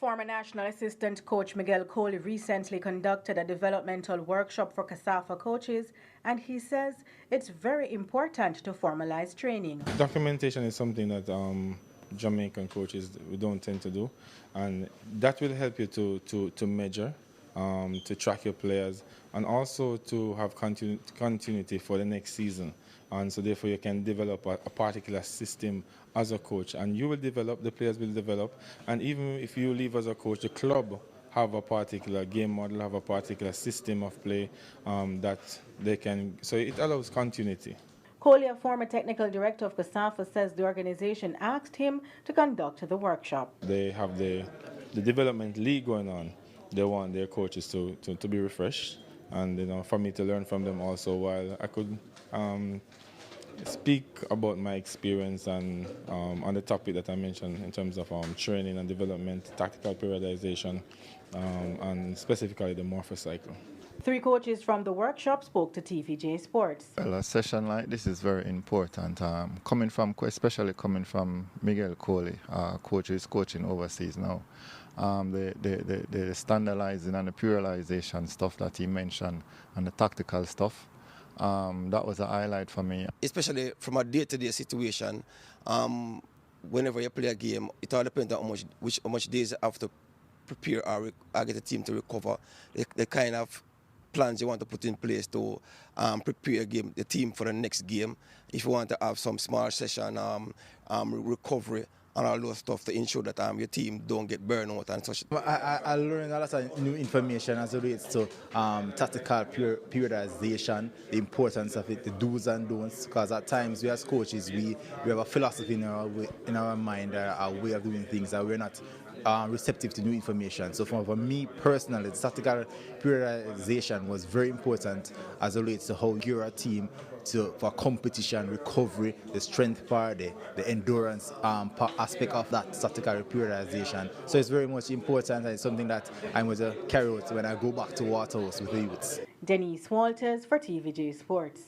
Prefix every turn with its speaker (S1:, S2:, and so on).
S1: Former National Assistant Coach Miguel Coley recently conducted a developmental workshop for CASAFA coaches, and he says it's very important to formalize training.
S2: Documentation is something that Jamaican coaches we don't tend to do, and that will help you to measure, to track your players, and also to have continuity for the next season. And so therefore you can develop a particular system as a coach, and you will develop, the players will develop, and even if you leave as a coach, the club have a particular game model, have a particular system of play that they can, so it allows continuity.
S1: Coley, a former technical director of CASAFA, says the organization asked him to conduct the workshop.
S2: They have the development league going on. They want their coaches to be refreshed, and for me to learn from them also, while I could speak about my experience and on the topic that I mentioned in terms of training and development, tactical periodization, and specifically the morphocycle.
S1: 3 coaches from the workshop spoke to TVJ Sports.
S3: Well, a session like this is very important. Especially coming from Miguel Coley, coach who is coaching overseas now. The standardizing and the periodization stuff that he mentioned and the tactical stuff, that was a highlight for me.
S4: Especially from a day-to-day situation, whenever you play a game, it all depends on how much days you have to prepare or get the team to recover. The kind of plans you want to put in place to prepare the team for the next game. If you want to have some small session, recovery, and all those stuff to ensure that your team don't get burned out and such.
S5: I learned a lot of new information as it relates to tactical periodization, the importance of it, the do's and don'ts, because at times we as coaches, we have a philosophy in our mind, our way of doing things, that we're not receptive to new information. So for me personally, the tactical periodization was very important as it relates to how you're a team for competition, recovery, the strength part, the endurance aspect of that tactical periodization. So it's very much important, and it's something that I'm going to carry out when I go back to Waterhouse with the youths.
S1: Denise Walters for TVJ Sports.